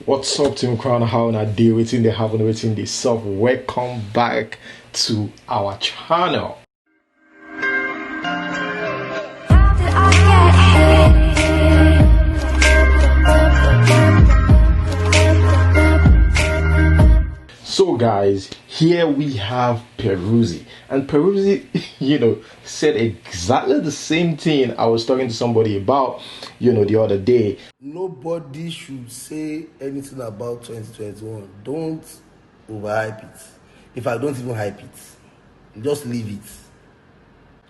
What's up, Team Crown? How na day waiting they have on waiting this sub. Welcome back to our channel. So guys, here we have Peruzzi, and Peruzzi, said exactly the same thing I was talking to somebody about, the other day. Nobody should say anything about 2021. Don't overhype it. If I don't even hype it, just leave it.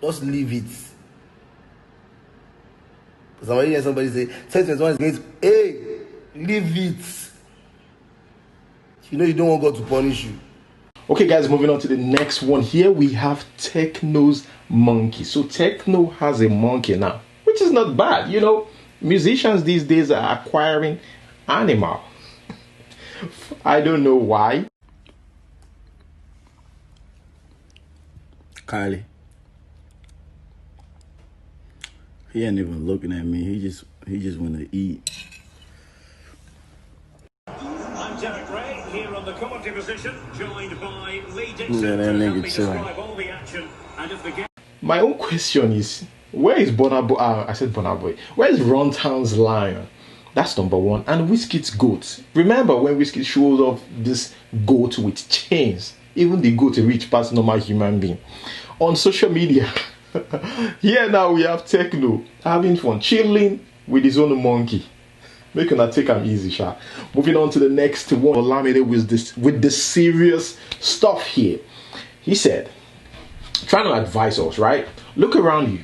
Just leave it. Because I'm already hearing somebody say 2021 is going to, hey, leave it. You don't want God to punish you. Okay guys, moving on to the next one. Here we have Techno's monkey. So Techno has a monkey now, which is not bad. Musicians these days are acquiring animal. I don't know why. Kylie, he ain't even looking at me. He just want to eat. I'm Derek Ray here on the commentary position, joined by Lee Dixon. Yeah, that nigga chilling. All the action and if the game. My own question is, where is Burna Boy? I said Burna Boy. Where is Runtown's lion? That's number one. And WIzkid's goat. Remember when WIzkid showed off this goat with chains? Even the goat reach past normal human being. On social media, here now we have Techno having fun, chilling with his own monkey. Making that take him easy, sha. Moving on to the next one. Olamide with the serious stuff here. He said, trying to advise us, right? Look around you.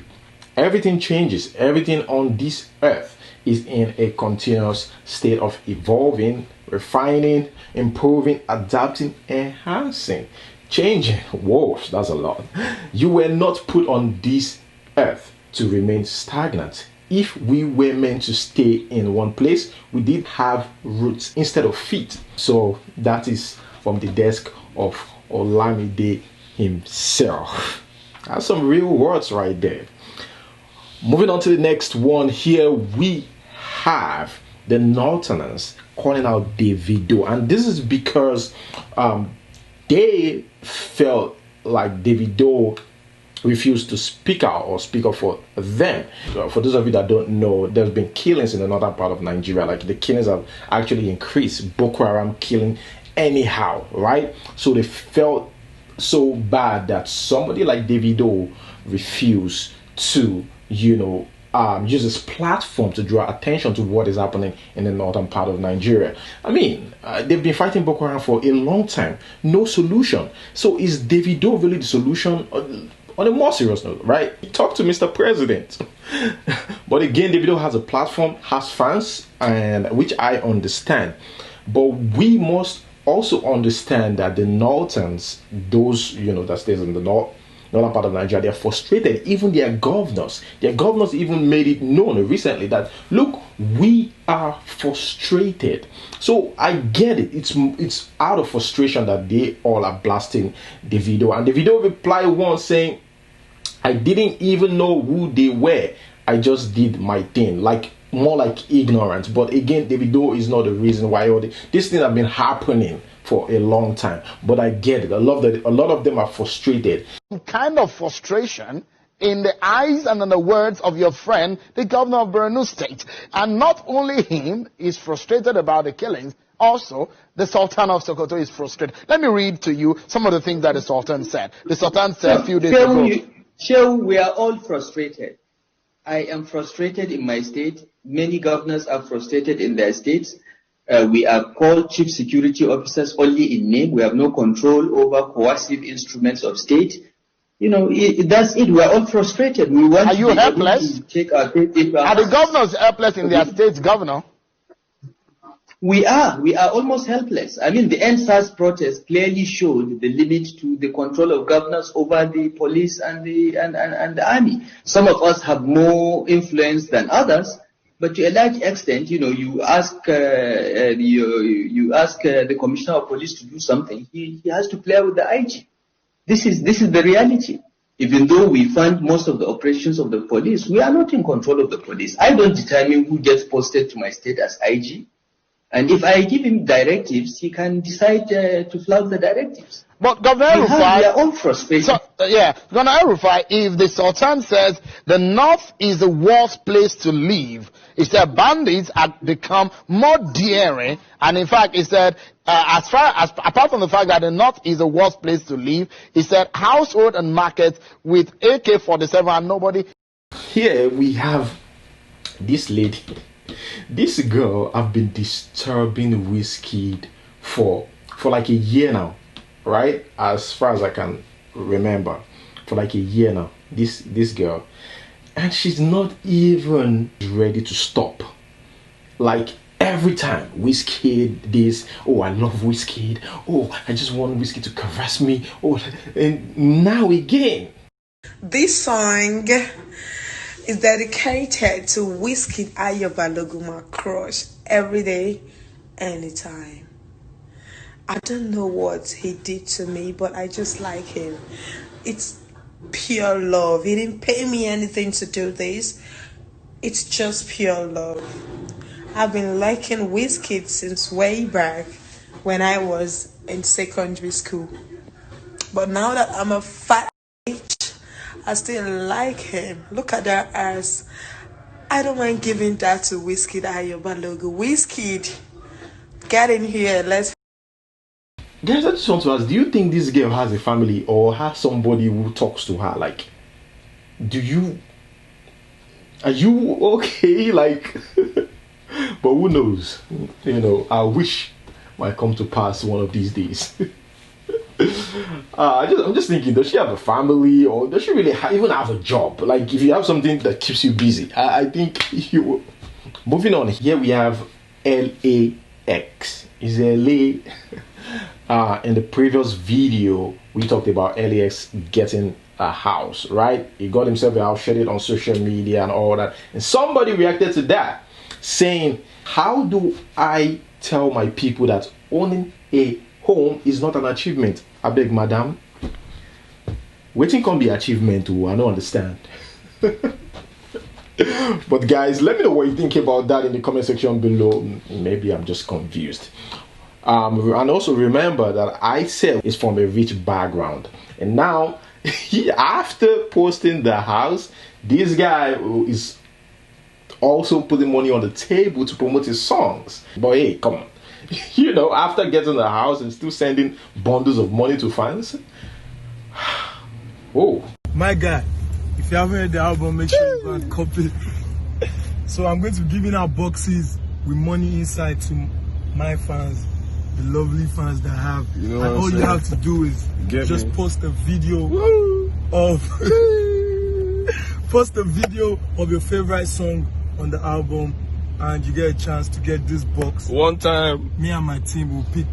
Everything changes. Everything on this earth is in a continuous state of evolving, refining, improving, adapting, enhancing, changing. Whoa, that's a lot. You were not put on this earth to remain stagnant. If we were meant to stay in one place, we did have roots instead of feet. So that is from the desk of Olamide himself. That's some real words right there. Moving on to the next one. Here we have the Northerners calling out Davido, and this is because they felt like Davido refused to speak out or speak up for them. For those of you that don't know, there's been killings in the northern part of Nigeria. Like, the killings have actually increased. Boko Haram killing anyhow, right? So they felt so bad that somebody like Davido refused to, use his platform to draw attention to what is happening in the northern part of Nigeria. I mean, they've been fighting Boko Haram for a long time. No solution. So is Davido really the solution? On a more serious note, right? Talk to Mr. President. But again, Davido has a platform, has fans, and which I understand. But we must also understand that the Northerns, those that stays in the northern part of Nigeria, they're frustrated. Even their governors even made it known recently that, look, we are frustrated. So I get it. It's out of frustration that they all are blasting Davido. And Davido replied once saying, I didn't even know who they were. I just did my thing. More like ignorant. But again, Davido is not the reason why these things have been happening for a long time. But I get it. I love that a lot of them are frustrated. Kind of frustration in the eyes and in the words of your friend, the governor of Borno State. And not only him is frustrated about the killings, also the Sultan of Sokoto is frustrated. Let me read to you some of the things that the Sultan said. The Sultan said a few days ago. We are all frustrated. I am frustrated in my state. Many governors are frustrated in their states. We are called chief security officers only in name. We have no control over coercive instruments of state. That's it. We are all frustrated. We want are you helpless? To take our state. Are the governors helpless in their states, governor? We are almost helpless. I mean, the NSAS protest clearly showed the limit to the control of governors over the police and the army. Some of us have more influence than others, but to a large extent, you ask the commissioner of police to do something, he has to play with the IG. This is the reality. Even though we fund most of the operations of the police, we are not in control of the police. I don't determine who gets posted to my state as IG. And if I give him directives, he can decide to flout the directives. But Governor We have Rufai, their own frustration. Governor Rufai, if the Sultan says the North is the worst place to live, he said bandits have become more daring, and in fact, he said, apart from the fact that the North is the worst place to live, he said household and markets with AK-47 and nobody. Here we have this lady. This girl have been disturbing WIzkid for like a year now, right? As far as I can remember, for like a year now, this girl, and she's not even ready to stop. Like every time WIzkid this, oh I love WIzkid, oh I just want WIzkid to caress me, oh, and now again. This song is dedicated to WIzkid Ayobalogun, my crush, every day, anytime. I don't know what he did to me, but I just like him. It's pure love. He didn't pay me anything to do this. It's just pure love. I've been liking WIzkid since way back when I was in secondary school. But now that I'm a fat bitch, I still like him. Look at that ass. I don't mind giving that to WIzkid Ayobalogun. WIzkid, get in here. Let's. Guys, I just want to ask, do you think this girl has a family or has somebody who talks to her? Like, are you okay? Like, but who knows? You know, I wish might come to pass one of these days. I'm just thinking, does she have a family or does she really even have a job? Like, if you have something that keeps you busy, I think you. Moving on, here we have LAX. Is LA? In the previous video, we talked about LAX getting a house, right? He got himself a house, shared it on social media and all that. And somebody reacted to that, saying, how do I tell my people that owning a home is not an achievement? I beg, madam. Waiting can be achievement too, I don't understand. But guys, let me know what you think about that in the comment section below. Maybe I'm just confused. And also remember that I said is from a rich background, and now after posting the house, this guy is also putting money on the table to promote his songs. But hey, come on. You know, after getting the house and still sending bundles of money to fans. Whoa. My guy, if you haven't heard the album, make sure you go and copy. So I'm going to be giving out boxes with money inside to my fans, the lovely fans that I have. You know, and all you have to do is just post a video of post a video of your favorite song on the album, and you get a chance to get this box. One time, me and my team will pick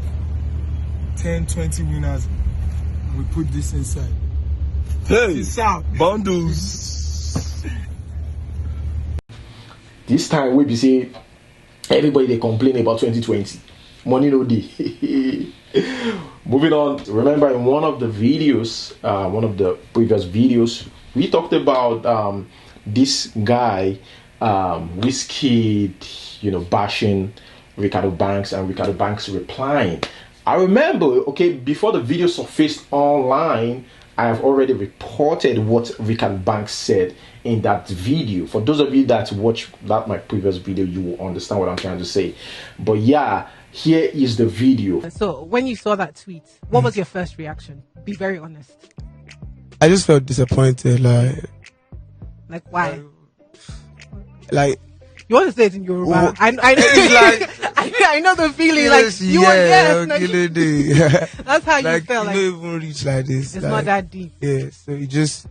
10, 20 winners, and we put this inside. Hey, Peace out. bundles. This time we be say everybody they complain about 2020. Money no day. Moving on, remember in one of the videos, one of the previous videos, we talked about this guy, WIzkid, you know, bashing Ricardo Banks and Ricardo Banks replying. I remember, okay, before the video surfaced online, I have already reported what Ricardo Banks said in that video. For those of you that watch my previous video, you will understand what I'm trying to say. But yeah, here is the video. So when you saw that tweet, what was your first reaction? Be very honest. I just felt disappointed. Like why? Like you want to say it in Yoruba? I know. I know the feeling. Yes, like you yes, that's how like, you felt. Like you don't even reach like this. It's like, not that deep. Yeah, so it just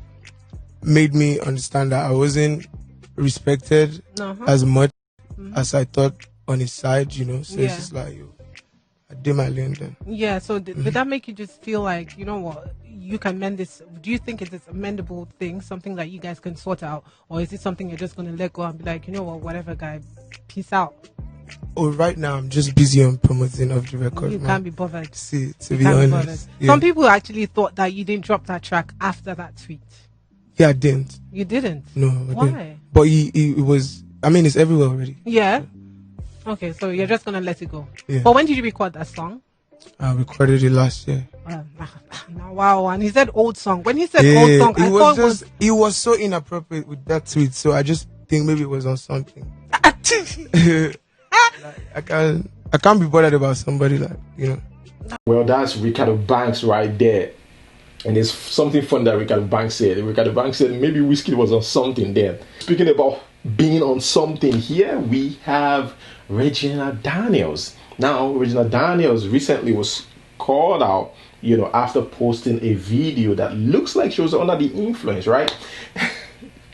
made me understand that I wasn't respected as much as I thought on his side, you know. So it's just like, yo, I did my lane then. Yeah, so did that make you just feel like, you know what, you can mend this? Do you think it's a mendable thing, something that you guys can sort out? Or is it something you're just going to let go and be like, you know what, whatever, guy, peace out? Oh, right now I'm just busy on promoting of the record. You can't be bothered. See, to be honest. Yeah. Some people actually thought that you didn't drop that track after that tweet. Yeah, I didn't. You didn't? No, I Why? didn't. But it was, I mean, it's everywhere already. Yeah. Okay, so you're just gonna let it go. Yeah. But when did you record that song? I recorded it last year. Wow, and he said old song. When he said old song, I thought it was so inappropriate with that tweet, so I just think maybe it was on something. I can't be bothered about somebody Well, that's Ricardo Banks right there. And there's something fun that Ricardo Banks said. Ricardo Banks said maybe WIzkid was on something then. Speaking about being on something, here we have Regina Daniels. Now, Regina Daniels recently was called out, after posting a video that looks like she was under the influence, right?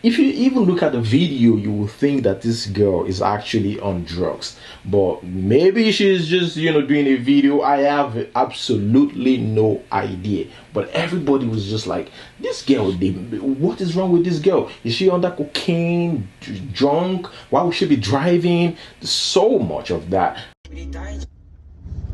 If you even look at the video, you will think that this girl is actually on drugs. But maybe she's just, doing a video. I have absolutely no idea. But everybody was just like, this girl, what is wrong with this girl? Is she under cocaine, drunk? Why would she be driving? There's so much of that.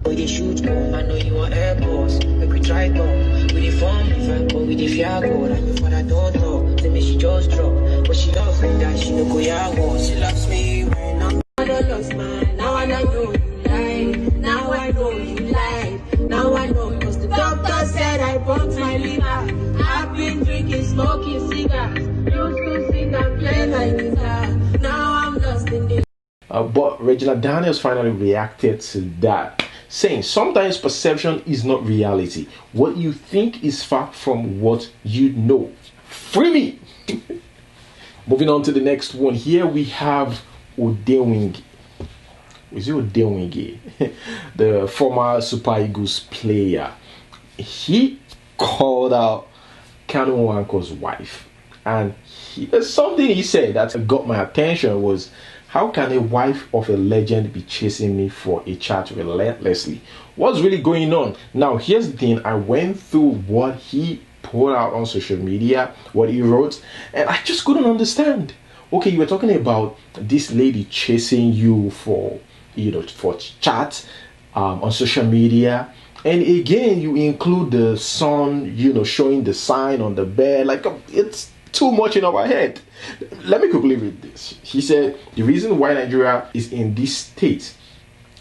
We dey shoot gun, I know you want air boss. Make we try gun. We dey form different, but we dey fear God. And your father don't talk, tell me she just drop. But she love me that she no go yard. She loves me when I'm lost man. Now I know you lie. Now I know you lie. Now I know cause the doctor said I broke my liver. I've been drinking, smoking cigars. Used to sing and play my guitar. Now I'm lost in the but Regina Daniels finally reacted to that, saying sometimes perception is not reality. What you think is far from what you know. Free me! Moving on to the next one. Here we have Odewingie. Is it Odewingie? The former Super Eagles player. He called out Kanu Nwanko's wife. And something he said that got my attention was, how can a wife of a legend be chasing me for a chat relentlessly? What's really going on? Now, here's the thing. I went through what he put out on social media, what he wrote, and I just couldn't understand. Okay, you were talking about this lady chasing you for chat on social media. And again, you include the son, showing the sign on the bed. Like, it's too much in our head. Let me quickly read this. He said, the reason why Nigeria is in this state,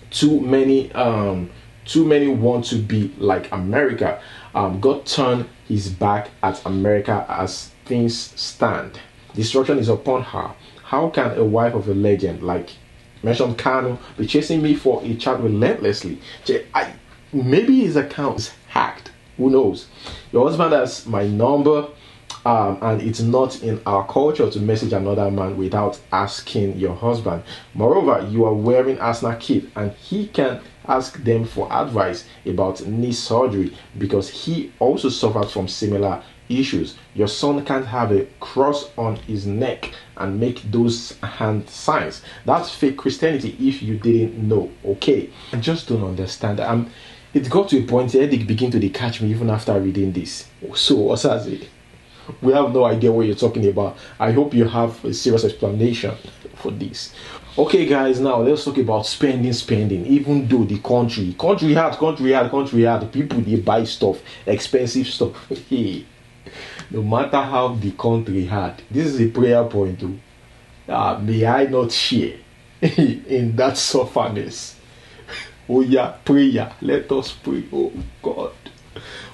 too many want to be like America. God turned his back at America as things stand. Destruction is upon her. How can a wife of a legend like mentioned Kanu be chasing me for a chat relentlessly? Maybe his account is hacked. Who knows? Your husband has my number. And it's not in our culture to message another man without asking your husband. Moreover, you are wearing Arsenal kit and he can ask them for advice about knee surgery because he also suffered from similar issues. Your son can't have a cross on his neck and make those hand signs. That's fake Christianity if you didn't know. Okay, I just don't understand. It got to a point where they begin to catch me even after reading this. So what's that? We have no idea what you're talking about. I hope you have a serious explanation for this. Okay, guys, now let's talk about spending. Even though the country hard, people, they buy stuff, expensive stuff. Hey, no matter how the country hard, this is a prayer point too. May I not share in that sufferness. Oh yeah, prayer. Let us pray. Oh God.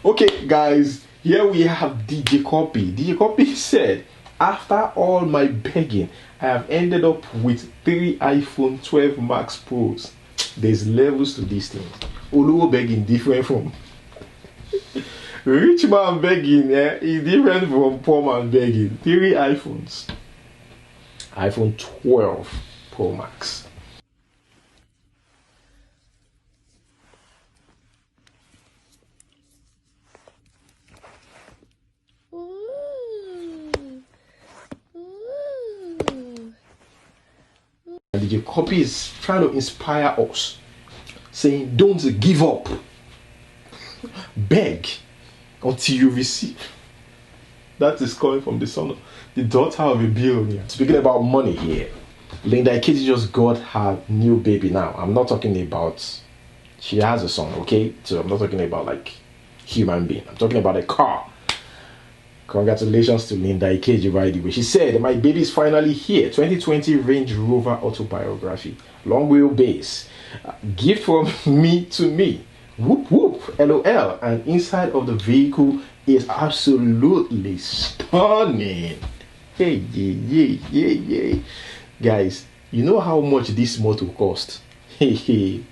Okay, guys. Here we have DJ Copy. DJ Copy said, after all my begging, I have ended up with 3 iPhone 12 Max Pros. There's levels to this thing. Oluwo begging different from rich man begging, is different from poor man begging. 3 iPhones. iPhone 12 Pro Max. DJ Copy is trying to inspire us, saying, don't give up. Beg until you receive. That is coming from the son of the daughter of a billionaire. Speaking about money here, Linda Ikiti just got her new baby now. I'm not talking about, she has a son, okay? So I'm not talking about like human being. I'm talking about a car. Congratulations to Linda Ikeji, by the way. She said, my baby is finally here. 2020 Range Rover autobiography. Long wheelbase. Gift from me to me. Whoop whoop. LOL. And inside of the vehicle is absolutely stunning. Hey, yeah. Guys, you know how much this motor cost? Hey.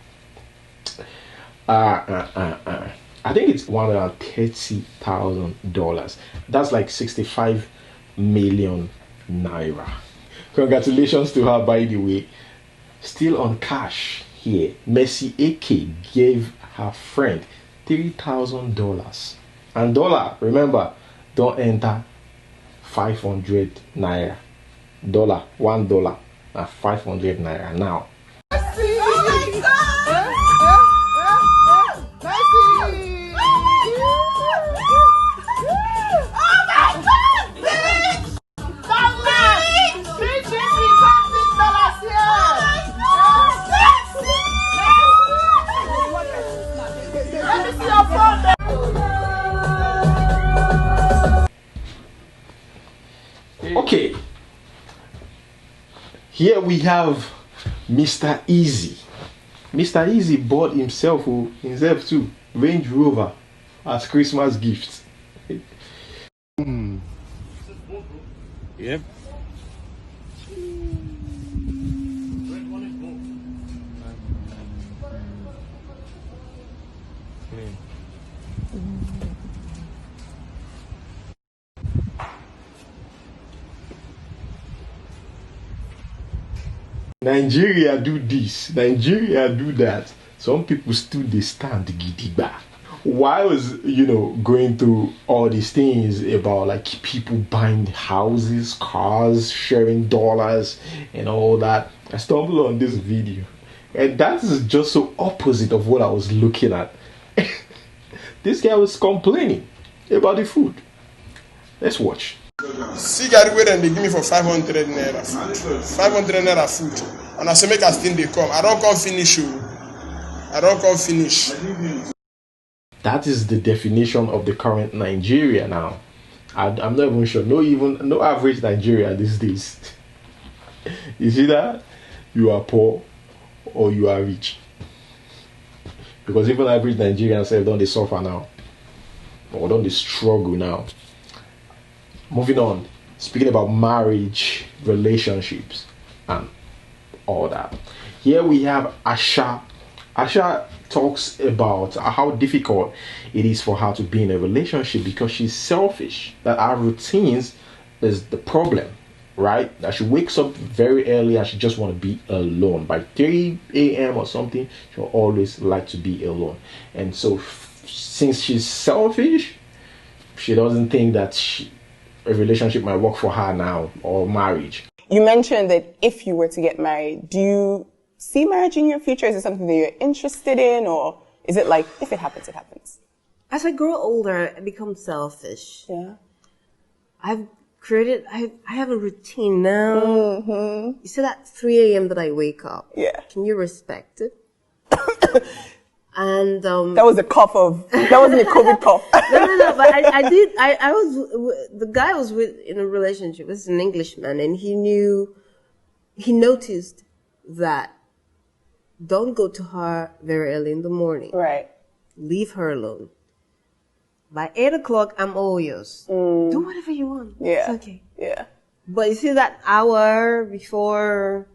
I think it's $130,000. That's like 65 million naira. Congratulations to her, by the way. Still on cash here. Mercy AK gave her friend $3,000. And dollar, remember, don't enter 500 naira. $1, $500 naira now. Okay, here we have Mr. Easy. Mr. Easy bought himself too Range Rover as Christmas gift. Yep. Nigeria do this, Nigeria do that. Some people still they stand gidigba. While I was, going through all these things about like people buying houses, cars, sharing dollars and all that, I stumbled on this video. And that is just so opposite of what I was looking at. This guy was complaining about the food. Let's watch. See Gary where they give me for 500 naira food. 500 naira food. And I say make us think they come. I don't come finish you. I don't come finish. That is the definition of the current Nigeria now. I'm not even sure. No average Nigeria these days. You see that? You are poor or you are rich. Because even average Nigerians say don't they suffer now. Or don't they struggle now. Moving on, speaking about marriage, relationships, and all that. Here we have Asha. Asha talks about how difficult it is for her to be in a relationship because she's selfish. That our routines is the problem, right? That she wakes up very early and she just want to be alone. By 3 a.m. or something, she'll always like to be alone. And so since she's selfish, she doesn't think that a relationship might work for her now, or marriage. You mentioned that if you were to get married, do you see marriage in your future? Is it something that you're interested in, or is it like, if it happens, it happens? As I grow older, I become selfish. Yeah. I have a routine now. Mm-hmm. You see that 3 a.m. that I wake up? Yeah. Can you respect it? And that was a cough that wasn't a COVID cough. No, but I was, the guy I was with in a relationship, this is an Englishman, and he noticed that don't go to her very early in the morning. Right. Leave her alone. By 8 o'clock, I'm all yours. Do whatever you want. Yeah. It's okay. Yeah. But you see that hour before,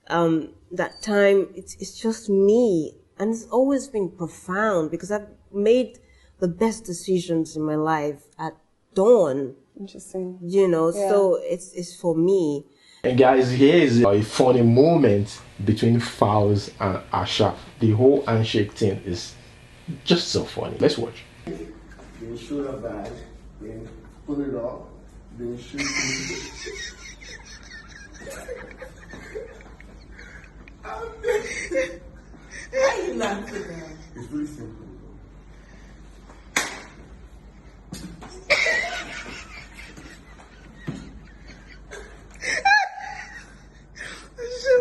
that time, it's just me. And it's always been profound because I've made the best decisions in my life at dawn. Interesting. So it's for me. And guys, here is a funny moment between Fouds and Asha. The whole handshake thing is just so funny. Let's watch. They show the bag, then pull it off, then shoot it. Why you laughing? It's very simple.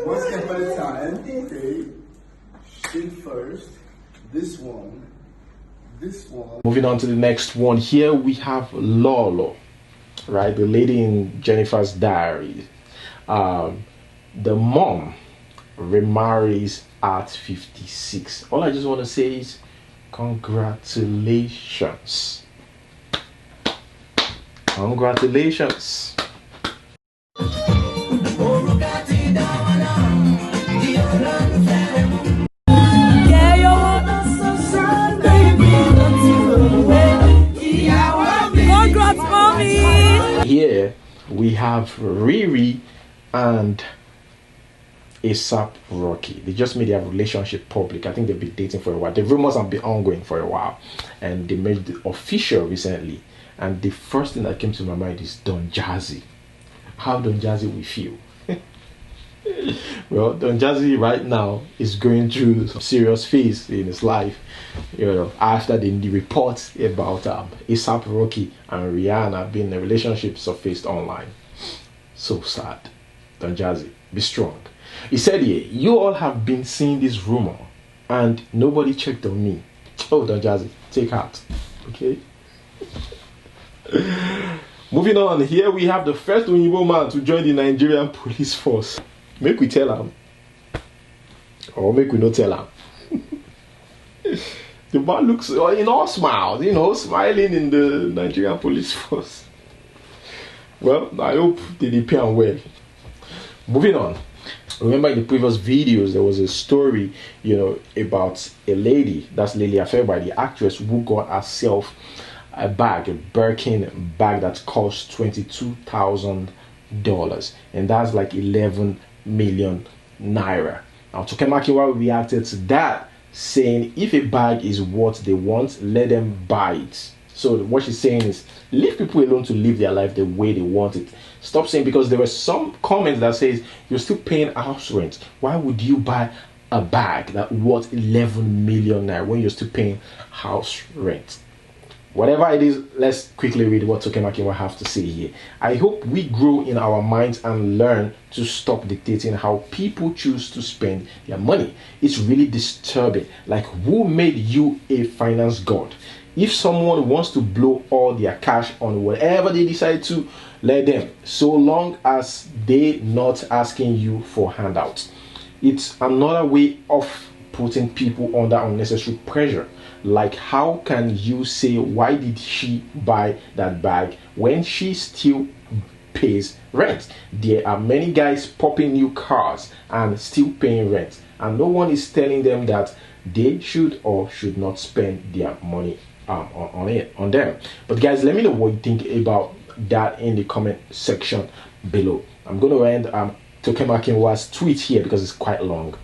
One step at a time. Okay. Shake first. This one. This one. Moving on to the next one. Here we have Lolo, right? The lady in Jennifer's Diary. The mom remarries at 56. All I just want to say is congratulations. Congratulations. Congrats, mommy. Here we have Riri and ASAP Rocky. They just made their relationship public. I think they've been dating for a while. The rumors have been ongoing for a while, and they made it official recently. And the first thing that came to my mind is Don Jazzy. How Don Jazzy will feel. Well, Don Jazzy right now is going through some serious phase in his life, after the report about ASAP Rocky and Rihanna being in a relationship surfaced online. So sad. Don Jazzy, be strong. He said here, you all have been seeing this rumor and nobody checked on me. Oh, Don Jazzy, take heart. Okay. Moving on, here we have the first Oyinbo man to join the Nigerian police force. Make we tell him, or make we not tell him. The man looks in all smiles, smiling in the Nigerian police force. Well, I hope they pay him well. Moving on. Remember in the previous videos there was a story, about a lady, that's Lily Affair, the actress, who got herself a bag, a Birkin bag that cost $22,000, and that's like 11 million naira. Now Tokemakiwa reacted to that, saying if a bag is what they want, let them buy it. So what she's saying is, leave people alone to live their life the way they want it. Stop saying, because there were some comments that says you're still paying house rent. Why would you buy a bag that worth 11 million naira when you're still paying house rent? Whatever it is, let's quickly read what Tokemakiwa have to say here. I hope we grow in our minds and learn to stop dictating how people choose to spend their money. It's really disturbing. Like, who made you a finance god? If someone wants to blow all their cash on whatever they decide to, let them, so long as they're not asking you for handouts. It's another way of putting people under unnecessary pressure. Like, how can you say, why did she buy that bag when she still pays rent? There are many guys popping new cars and still paying rent, and no one is telling them that they should or should not spend their money on them. But guys, let me know what you think about that in the comment section below. I'm going to end Tokemakiwa's tweet here because it's quite long.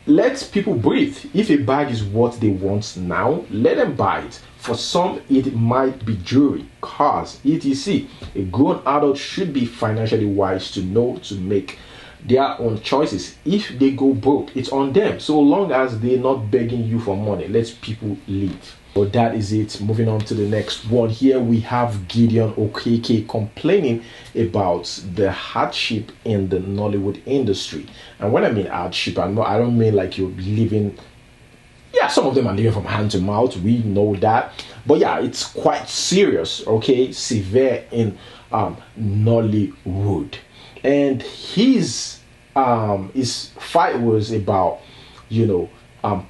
Let people breathe. If a bag is what they want now, let them buy it. For some, it might be jewelry, cars, etc. A grown adult should be financially wise to know to make their own choices. If they go broke, it's on them. So long as they're not begging you for money, let people live. But that is it. Moving on to the next one. Here we have Gideon Okeke complaining about the hardship in the Nollywood industry. And when I mean hardship, I don't mean like you're living. Yeah, some of them are living from hand to mouth. We know that. But yeah, it's quite serious. Okay, severe in Nollywood. And his fight was about,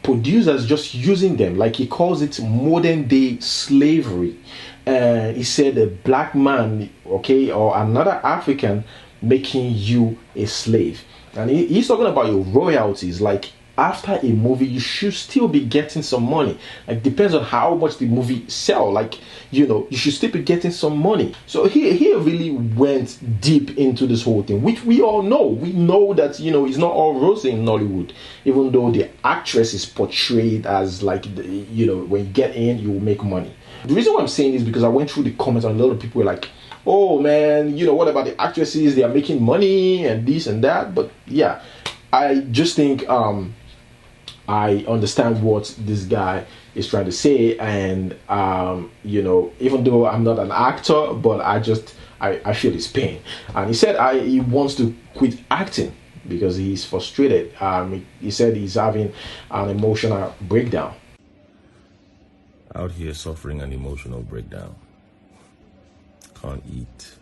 producers just using them, like he calls it modern day slavery. He said a black man, or another African making you a slave. And he's talking about your royalties. Like, after a movie, you should still be getting some money. Like, depends on how much the movie sell. Like, you should still be getting some money. So he really went deep into this whole thing, which we all know. We know that, it's not all rosy in Nollywood, even though the actress is portrayed as like, when you get in, you will make money. The reason why I'm saying this is because I went through the comments and a lot of people were like, oh man, what about the actresses? They are making money and this and that. But yeah, I just think, I understand what this guy is trying to say, and even though I'm not an actor, but I feel his pain. And he said he wants to quit acting because he's frustrated. He said he's having an emotional breakdown. Out here suffering an emotional breakdown. Can't eat.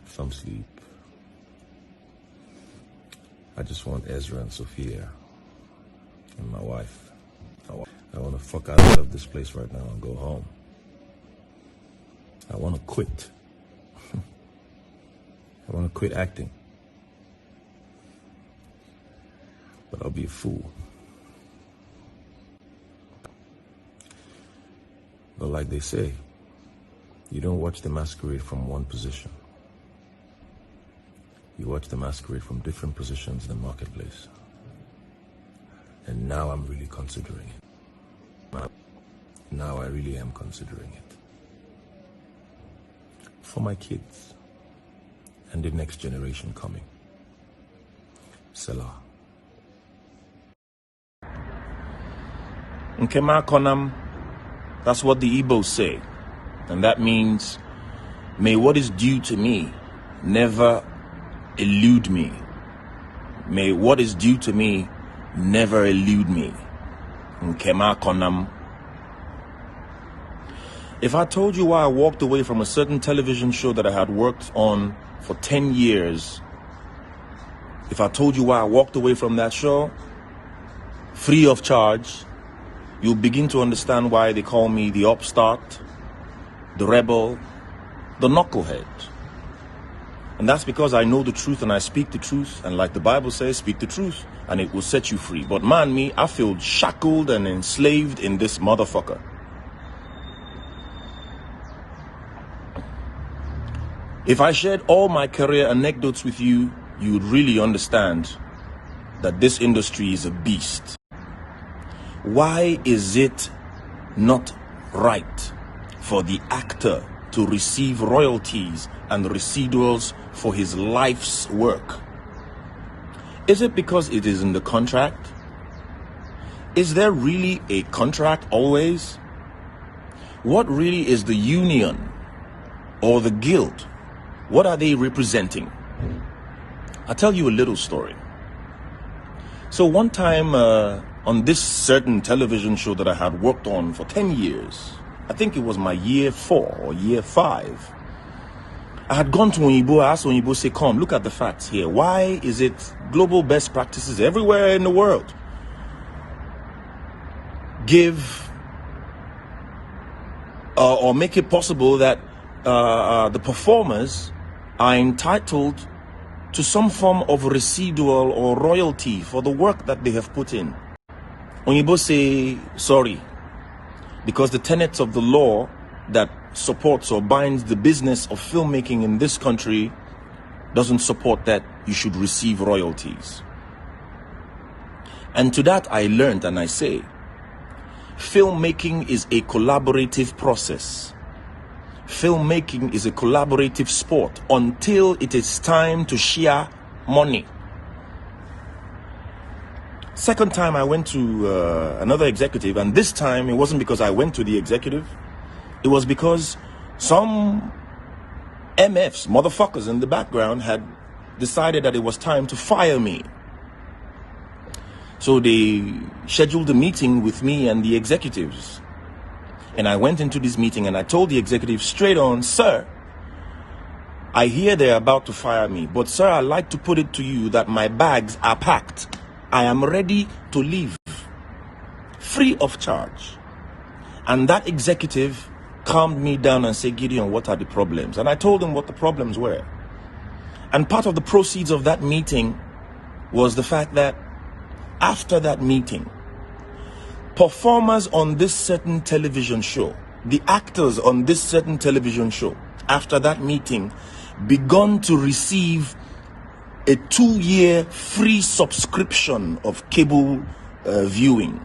Some sleep. I just want Ezra and Sophia and my wife. I want to fuck out of this place right now and go home. I want to quit. I want to quit acting. But I'll be a fool. But like they say, you don't watch the masquerade from one position. You watch the masquerade from different positions in the marketplace. And now I'm really considering it. Now I really am considering it. For my kids and the next generation coming. Selah. Nkema Konam, that's what the Igbos say. And that means, may what is due to me never elude me. May what is due to me never elude me. Nkema Konam. If I told you why I walked away from a certain television show that I had worked on for 10 years, if I told you why I walked away from that show, free of charge, you'll begin to understand why they call me the upstart, the rebel, the knucklehead. And that's because I know the truth and I speak the truth. And like the Bible says, speak the truth and it will set you free. But man, me, I feel shackled and enslaved in this motherfucker. If I shared all my career anecdotes with you, you would really understand that this industry is a beast. Why is it not right for the actor to receive royalties and residuals for his life's work? Is it because it is in the contract? Is there really a contract always? What really is the union or the guild? What are they representing? I'll tell you a little story. So one time on this certain television show that I had worked on for 10 years, I think it was my year 4 or year 5, I had gone to Onyibo. I asked Onyibo, say, come, look at the facts here. Why is it global best practices everywhere in the world give or make it possible that the performers are entitled to some form of residual or royalty for the work that they have put in? Onyibo say, sorry, because the tenets of the law that supports or binds the business of filmmaking in this country doesn't support that you should receive royalties. And to that I learned, and I say, filmmaking is a collaborative process. Filmmaking is a collaborative sport until it is time to share money. Second time I went to another executive, and this time it wasn't because I went to the executive. It was because some MFs, motherfuckers in the background, had decided that it was time to fire me. So they scheduled a meeting with me and the executives. And I went into this meeting and I told the executive straight on, sir, I hear they're about to fire me, but sir, I'd like to put it to you that my bags are packed. I am ready to leave, free of charge. And that executive calmed me down and said, Gideon, what are the problems? And I told him what the problems were. And part of the proceeds of that meeting was the fact that after that meeting, performers on this certain television show, the actors on this certain television show, after that meeting, begun to receive a 2-year free subscription of cable viewing.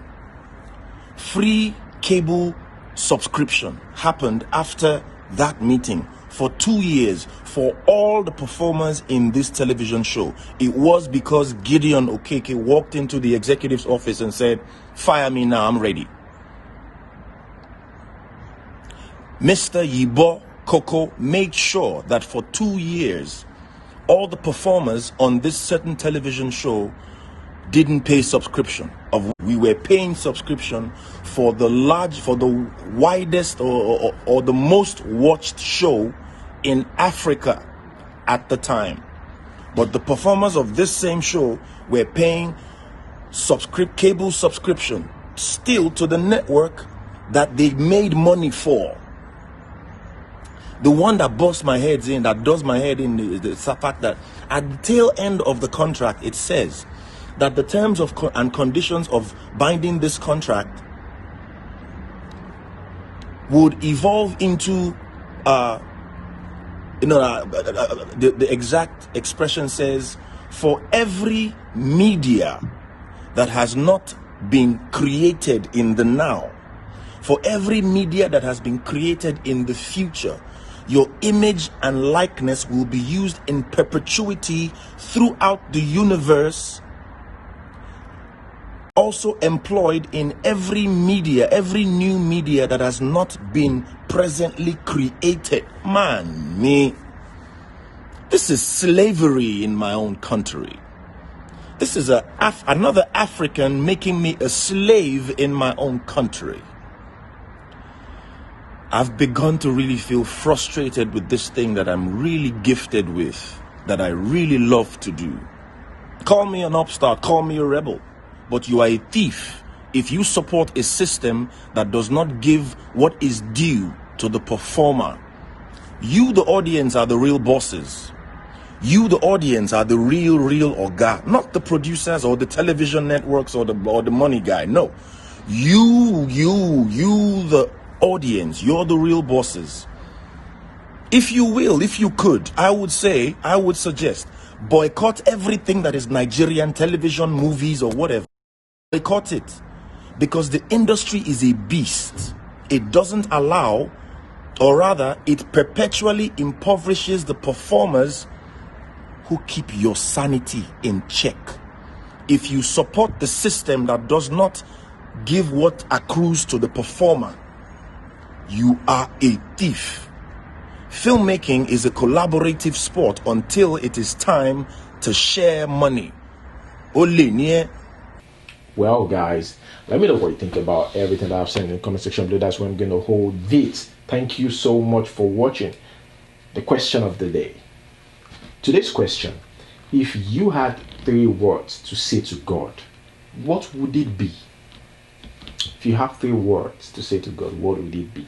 Free cable subscription happened after that meeting for 2 years for all the performers in this television show. It was because Gideon Okeke walked into the executive's office and said, fire me now, I'm ready. Mr. Yibo Koko made sure that for 2 years, all the performers on this certain television show didn't pay subscription. We were paying subscription for the widest or the most watched show in Africa at the time. But the performers of this same show were paying cable subscription still to the network that they made money for. The one that busts my head in, that does my head in, is the fact that at the tail end of the contract, it says that the terms and conditions of binding this contract would evolve into, the exact expression says, for every media that has not been created in the now, for every media that has been created in the future, your image and likeness will be used in perpetuity throughout the universe, also employed in every media, every new media that has not been presently created. Man, this is slavery in my own country. This is another African making me a slave in my own country. I've begun to really feel frustrated with this thing that I'm really gifted with, that I really love to do. Call me an upstart, call me a rebel, but you are a thief if you support a system that does not give what is due to the performer. You, the audience, are the real bosses. You, the audience, are the real oga, not the producers or the television networks or the money guy. No, you, the audience, you're the real bosses. If you could, I would suggest boycott everything that is Nigerian television, movies, or whatever. Boycott it, because the industry is a beast. It doesn't allow, or rather, it perpetually impoverishes the performers who keep your sanity in check. If you support the system that does not give what accrues to the performer, you are a thief. Filmmaking is a collaborative sport until it is time to share money. Well, guys, let me know what you think about everything that I've said in the comment section below. That's where I'm going to hold this. Thank you so much for watching. The question of the day. Today's question: if you had 3 words to say to God, what would it be? If you have 3 words to say to God, what would it be?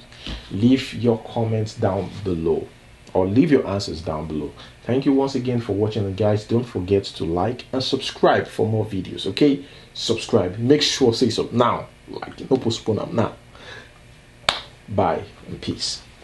Leave your comments down below, or leave your answers down below. Thank you once again for watching, and guys, don't forget to like and subscribe for more videos. Okay, subscribe, make sure say so now, like no postpone them now. Bye and peace.